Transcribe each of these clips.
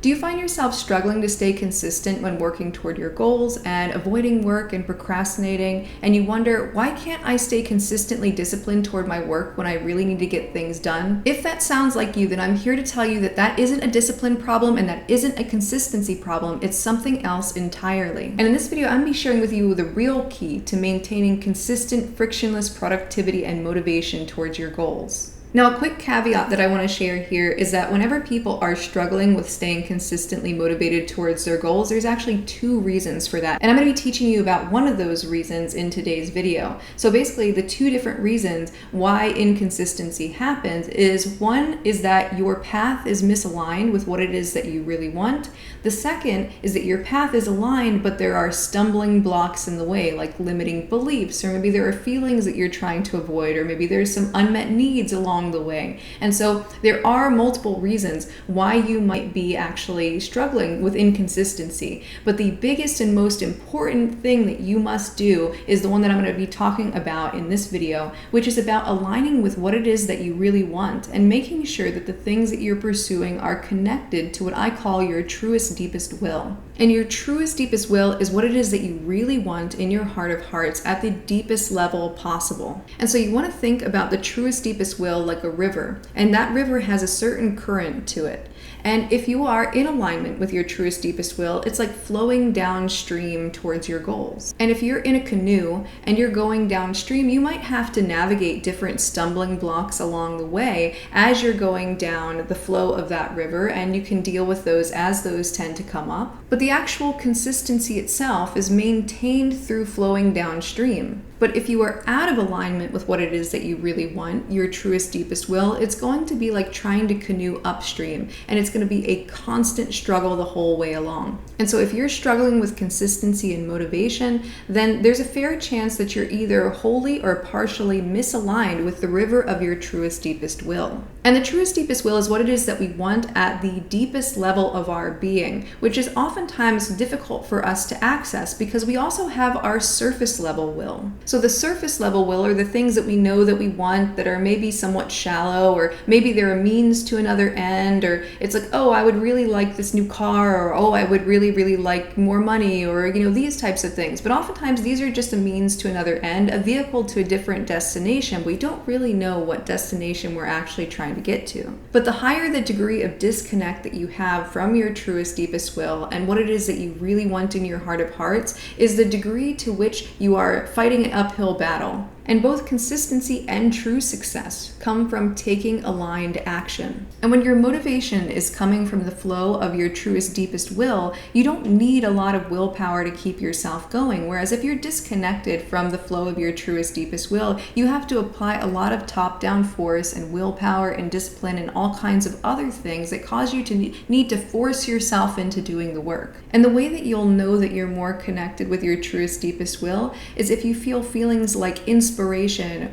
Do you find yourself struggling to stay consistent when working toward your goals and avoiding work and procrastinating, and you wonder, why can't I stay consistently disciplined toward my work when I really need to get things done? If that sounds like you, then I'm here to tell you that that isn't a discipline problem and that isn't a consistency problem. It's something else entirely. And in this video, I'm going to be sharing with you the real key to maintaining consistent, frictionless productivity and motivation towards your goals. Now, a quick caveat that I want to share here is that whenever people are struggling with staying consistently motivated towards their goals, there's actually two reasons for that. And I'm going to be teaching you about one of those reasons in today's video. So basically, the two different reasons why inconsistency happens is, one is that your path is misaligned with what it is that you really want. The second is that your path is aligned, but there are stumbling blocks in the way, like limiting beliefs, or maybe there are feelings that you're trying to avoid, or maybe there's some unmet needs along the way. And so there are multiple reasons why you might be actually struggling with inconsistency. But the biggest and most important thing that you must do is the one that I'm going to be talking about in this video, which is about aligning with what it is that you really want and making sure that the things that you're pursuing are connected to what I call your truest, deepest will. And your truest, deepest will is what it is that you really want in your heart of hearts at the deepest level possible. And so you want to think about the truest, deepest will like a river, and that river has a certain current to it. And if you are in alignment with your truest, deepest will, it's like flowing downstream towards your goals. And if you're in a canoe and you're going downstream, you might have to navigate different stumbling blocks along the way as you're going down the flow of that river, and you can deal with those as those tend to come up. But the actual consistency itself is maintained through flowing downstream. But if you are out of alignment with what it is that you really want, your truest, deepest will, it's going to be like trying to canoe upstream, and it's going to be a constant struggle the whole way along. And so if you're struggling with consistency and motivation, then there's a fair chance that you're either wholly or partially misaligned with the river of your truest, deepest will. And the truest, deepest will is what it is that we want at the deepest level of our being, which is oftentimes difficult for us to access because we also have our surface level will. So the surface level will are the things that we know that we want that are maybe somewhat shallow, or maybe they're a means to another end, or it's like, oh, I would really like this new car, or oh, I would really, really like more money, or these types of things. But oftentimes these are just a means to another end, a vehicle to a different destination. We don't really know what destination we're actually trying to get to. But the higher the degree of disconnect that you have from your truest, deepest will and what it is that you really want in your heart of hearts is the degree to which you are fighting an uphill battle. And both consistency and true success come from taking aligned action. And when your motivation is coming from the flow of your truest, deepest will, you don't need a lot of willpower to keep yourself going. Whereas if you're disconnected from the flow of your truest, deepest will, you have to apply a lot of top-down force and willpower and discipline and all kinds of other things that cause you to need to force yourself into doing the work. And the way that you'll know that you're more connected with your truest, deepest will is if you feel feelings like inspiration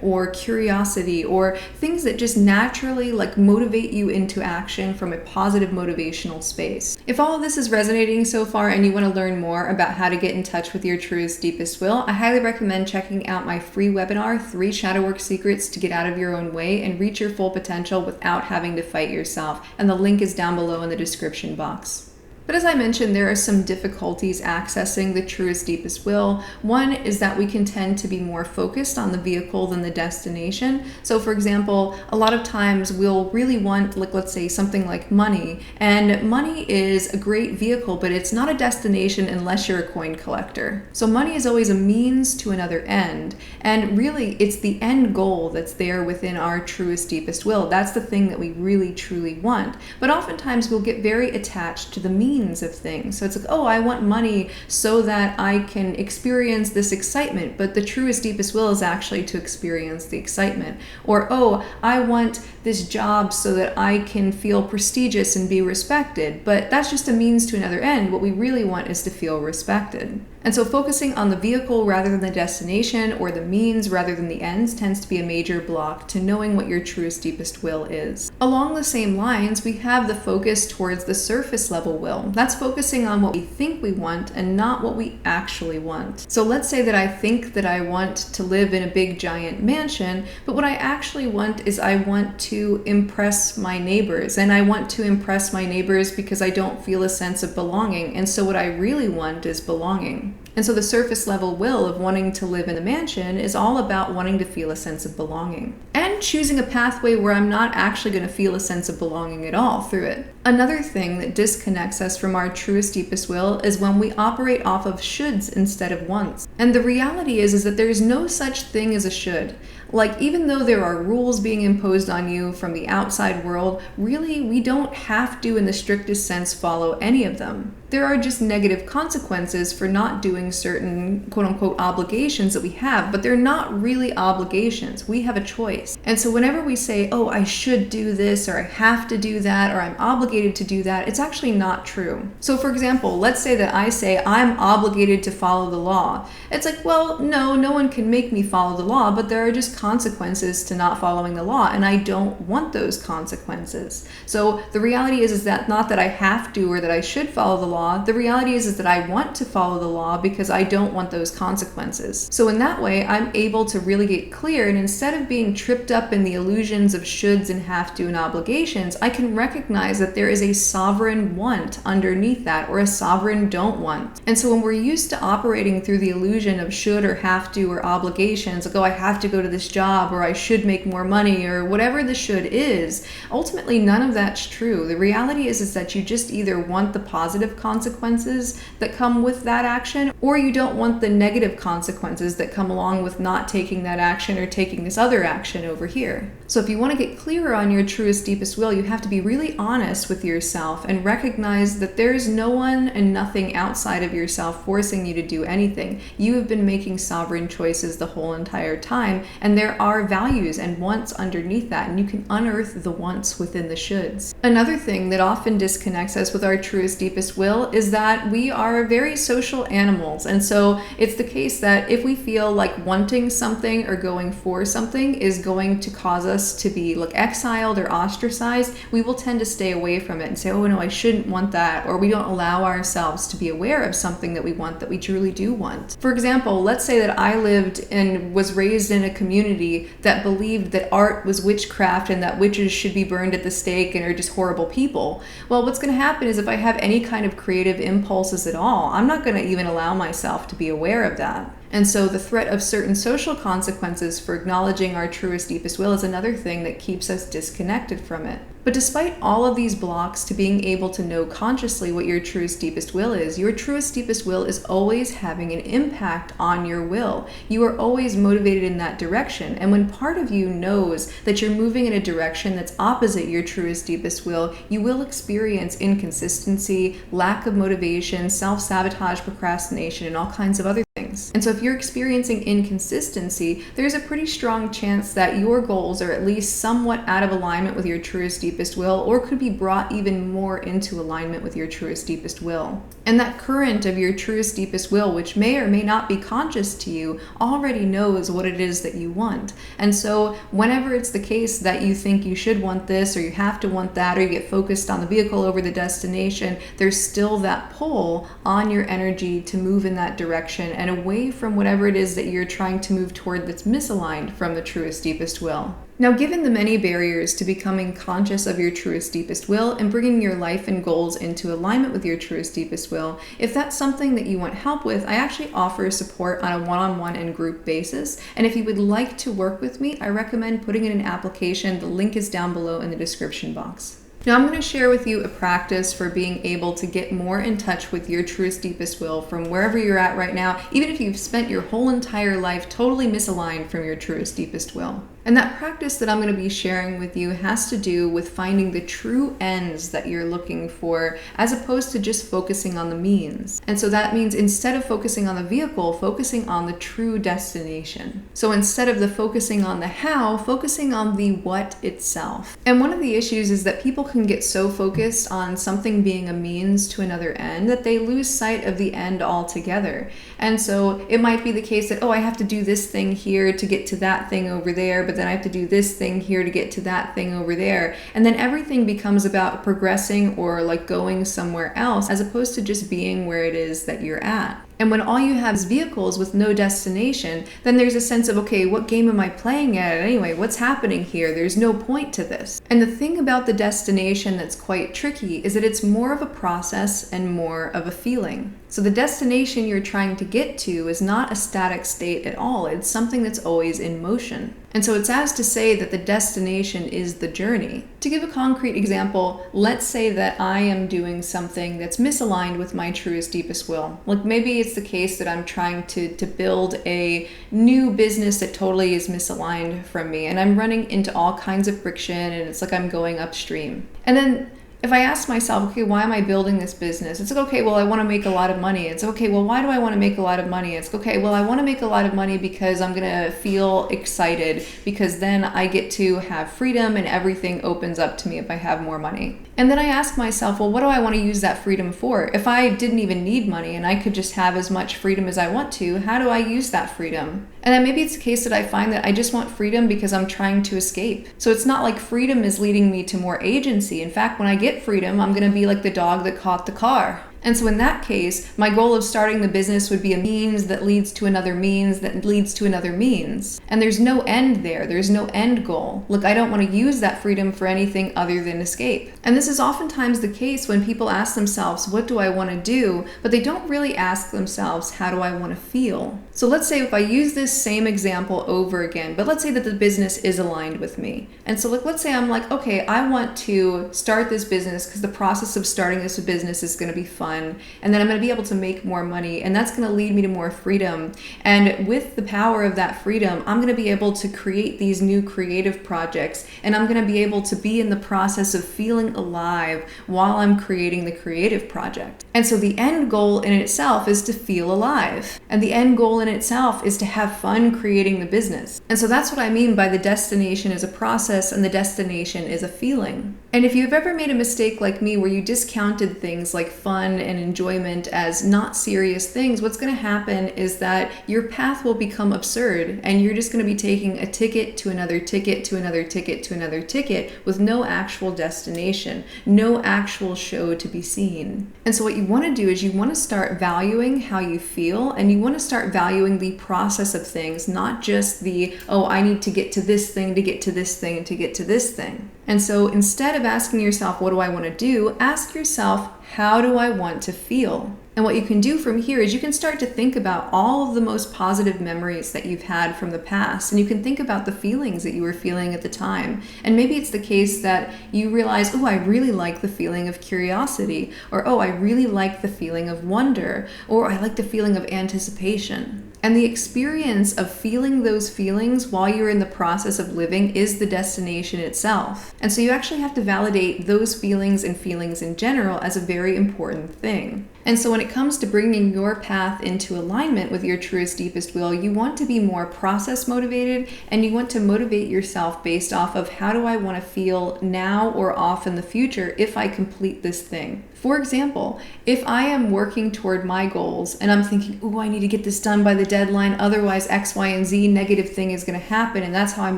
or curiosity or things that just naturally motivate you into action from a positive motivational space. If all of this is resonating so far and you want to learn more about how to get in touch with your truest, deepest will, I highly recommend checking out my free webinar, 3 Shadow Work Secrets to Get Out of Your Own Way and Reach Your Full Potential Without Having to Fight Yourself. And the link is down below in the description box. But as I mentioned, there are some difficulties accessing the truest, deepest will. One is that we can tend to be more focused on the vehicle than the destination. So for example, a lot of times we'll really want, let's say something like money, and money is a great vehicle, but it's not a destination unless you're a coin collector. So money is always a means to another end. And really it's the end goal that's there within our truest, deepest will. That's the thing that we really, truly want. But oftentimes we'll get very attached to the means of things. So it's like, oh, I want money so that I can experience this excitement, but the truest, deepest will is actually to experience the excitement. Or, oh, I want this job so that I can feel prestigious and be respected, but that's just a means to another end. What we really want is to feel respected. And so focusing on the vehicle rather than the destination, or the means rather than the ends, tends to be a major block to knowing what your truest, deepest will is. Along the same lines, we have the focus towards the surface level will. though. That's focusing on what we think we want and not what we actually want. So let's say that I think that I want to live in a big giant mansion, but what I actually want is I want to impress my neighbors, and I want to impress my neighbors because I don't feel a sense of belonging. And so what I really want is belonging. And so the surface level will of wanting to live in a mansion is all about wanting to feel a sense of belonging and choosing a pathway where I'm not actually going to feel a sense of belonging at all through it. Another thing that disconnects us from our truest, deepest will is when we operate off of shoulds instead of wants. And the reality is that there's no such thing as a should. Like, even though there are rules being imposed on you from the outside world, really, we don't have to, in the strictest sense, follow any of them. There are just negative consequences for not doing certain quote-unquote obligations that we have, but they're not really obligations. We have a choice. And so whenever we say, oh, I should do this, or I have to do that, or I'm obligated to do that, it's actually not true. So for example, let's say that I say I'm obligated to follow the law. It's like, well, no one can make me follow the law, but there are just consequences to not following the law, and I don't want those consequences. So the reality is that not that I have to or that I should follow the law. The reality is that I want to follow the law because I don't want those consequences. So in that way, I'm able to really get clear, and instead of being tripped up in the illusions of shoulds and have to and obligations, I can recognize that there is a sovereign want underneath that, or a sovereign don't want. And so when we're used to operating through the illusion of should or have to or obligations, like, oh, I have to go to this job, or I should make more money, or whatever the should is, ultimately none of that's true. The reality is that you just either want the positive consequences that come with that action, or you don't want the negative consequences that come along with not taking that action or taking this other action over here. So if you want to get clearer on your truest, deepest will, you have to be really honest with yourself and recognize that there is no one and nothing outside of yourself forcing you to do anything. You have been making sovereign choices the whole entire time, and there are values and wants underneath that, and you can unearth the wants within the shoulds. Another thing that often disconnects us with our truest, deepest will is that we are very social animals. And so it's the case that if we feel like wanting something or going for something is going to cause us to be exiled or ostracized, we will tend to stay away from it and say, oh no, I shouldn't want that, or we don't allow ourselves to be aware of something that we want, that we truly do want. For example, let's say that I lived and was raised in a community that believed that art was witchcraft and that witches should be burned at the stake and are just horrible people. Well, what's going to happen is if I have any kind of creative impulses at all, I'm not going to even allow myself to be aware of that. And so the threat of certain social consequences for acknowledging our truest, deepest will is another thing that keeps us disconnected from it. But despite all of these blocks to being able to know consciously what your truest, deepest will is, your truest, deepest will is always having an impact on your will. You are always motivated in that direction. And when part of you knows that you're moving in a direction that's opposite your truest, deepest will, you will experience inconsistency, lack of motivation, self-sabotage, procrastination, and all kinds of other things. And so if you're experiencing inconsistency, there's a pretty strong chance that your goals are at least somewhat out of alignment with your truest, deepest will, or could be brought even more into alignment with your truest, deepest will. And that current of your truest, deepest will, which may or may not be conscious to you, already knows what it is that you want. And so whenever it's the case that you think you should want this, or you have to want that, or you get focused on the vehicle over the destination, there's still that pull on your energy to move in that direction and away from whatever it is that you're trying to move toward that's misaligned from the truest, deepest will. Now, given the many barriers to becoming conscious of your truest, deepest will and bringing your life and goals into alignment with your truest, deepest will, if that's something that you want help with, I actually offer support on a one-on-one and group basis. And if you would like to work with me, I recommend putting in an application. The link is down below in the description box. Now I'm going to share with you a practice for being able to get more in touch with your truest, deepest will from wherever you're at right now, even if you've spent your whole entire life totally misaligned from your truest, deepest will. And that practice that I'm going to be sharing with you has to do with finding the true ends that you're looking for, as opposed to just focusing on the means. And so that means instead of focusing on the vehicle, focusing on the true destination. So instead of the focusing on the how, focusing on the what itself. And one of the issues is that people can get so focused on something being a means to another end that they lose sight of the end altogether. And so it might be the case that, oh, I have to do this thing here to get to that thing over there, but then I have to do this thing here to get to that thing over there. And then everything becomes about progressing or like going somewhere else as opposed to just being where it is that you're at. And when all you have is vehicles with no destination, then there's a sense of, okay, what game am I playing at anyway? What's happening here? There's no point to this. And the thing about the destination that's quite tricky is that it's more of a process and more of a feeling. So the destination you're trying to get to is not a static state at all. It's something that's always in motion. And so it's as to say that the destination is the journey. To give a concrete example, let's say that I am doing something that's misaligned with my truest, deepest will. Like maybe it's the case that I'm trying to build a new business that totally is misaligned from me, and I'm running into all kinds of friction, and it's like I'm going upstream. And then if I ask myself, okay, why am I building this business? It's like, okay, well, I want to make a lot of money. It's okay, well, why do I want to make a lot of money? It's okay, well, I want to make a lot of money because I'm going to feel excited, because then I get to have freedom and everything opens up to me if I have more money. And then I ask myself, well, what do I want to use that freedom for? If I didn't even need money and I could just have as much freedom as I want to, how do I use that freedom? And then maybe it's the case that I find that I just want freedom because I'm trying to escape. So it's not like freedom is leading me to more agency. In fact, when I get freedom, I'm going to be like the dog that caught the car. And so in that case, my goal of starting the business would be a means that leads to another means that leads to another means. And there's no end there. There's no end goal. Look, I don't want to use that freedom for anything other than escape. And this is oftentimes the case when people ask themselves, what do I want to do? But they don't really ask themselves, how do I want to feel? So let's say if I use this same example over again, but let's say that the business is aligned with me. And so let's say I'm like, okay, I want to start this business because the process of starting this business is going to be fun. And then I'm going to be able to make more money, and that's going to lead me to more freedom. And with the power of that freedom, I'm going to be able to create these new creative projects, and I'm going to be able to be in the process of feeling alive while I'm creating the creative project. And so the end goal in itself is to feel alive, and the end goal in itself is to have fun creating the business. And so that's what I mean by the destination is a process and the destination is a feeling. And if you've ever made a mistake like me where you discounted things like fun and enjoyment as not serious things, what's going to happen is that your path will become absurd, and you're just going to be taking a ticket to another ticket to another ticket to another ticket with no actual destination, no actual show to be seen. And so what you want to do is you want to start valuing how you feel, and you want to start valuing the process of things, not just the, oh, I need to get to this thing to get to this thing to get to this thing. And so instead of asking yourself, what do I want to do? Ask yourself, how do I want to feel? And what you can do from here is you can start to think about all of the most positive memories that you've had from the past, and you can think about the feelings that you were feeling at the time. And maybe it's the case that you realize, oh, I really like the feeling of curiosity, or oh, I really like the feeling of wonder, or I like the feeling of anticipation. And the experience of feeling those feelings while you're in the process of living is the destination itself. And so you actually have to validate those feelings and feelings in general as a very important thing. And so when it comes to bringing your path into alignment with your truest, deepest will, you want to be more process motivated, and you want to motivate yourself based off of how do I want to feel now or off in the future if I complete this thing. For example, if I am working toward my goals and I'm thinking, oh, I need to get this done by the deadline, otherwise X, Y, and Z negative thing is going to happen, and that's how I'm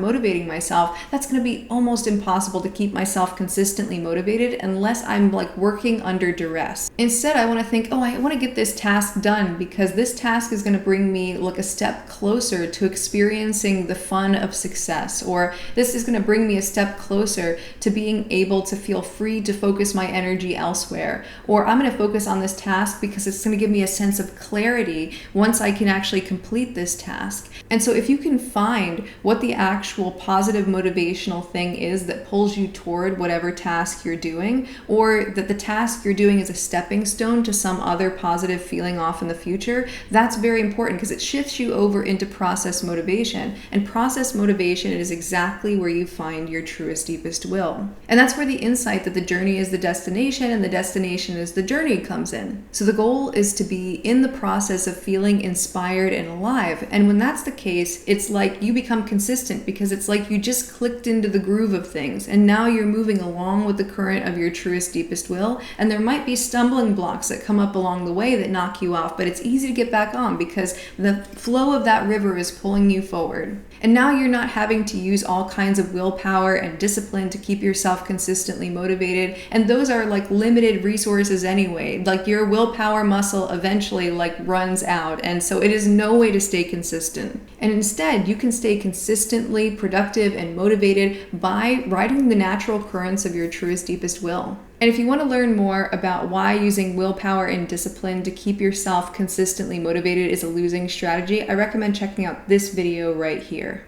motivating myself, that's going to be almost impossible to keep myself consistently motivated unless I'm like working under duress. Instead, I want to think, oh, I want to get this task done because this task is going to bring me like a step closer to experiencing the fun of success, or this is going to bring me a step closer to being able to feel free to focus my energy elsewhere. Or I'm going to focus on this task because it's going to give me a sense of clarity once I can actually complete this task. And so if you can find what the actual positive motivational thing is that pulls you toward whatever task you're doing, or that the task you're doing is a stepping stone to some other positive feeling off in the future, that's very important because it shifts you over into process motivation. And process motivation is exactly where you find your truest, deepest will. And that's where the insight that the journey is the destination and the destination destination as the journey comes in. So the goal is to be in the process of feeling inspired and alive. And when that's the case, it's like you become consistent because it's like you just clicked into the groove of things. And now you're moving along with the current of your truest, deepest will. And there might be stumbling blocks that come up along the way that knock you off, but it's easy to get back on because the flow of that river is pulling you forward. And now you're not having to use all kinds of willpower and discipline to keep yourself consistently motivated. And those are like limited resources anyway. Like your willpower muscle eventually like runs out. And so it is no way to stay consistent. And instead, you can stay consistently productive and motivated by riding the natural currents of your truest, deepest will. And if you want to learn more about why using willpower and discipline to keep yourself consistently motivated is a losing strategy, I recommend checking out this video right here.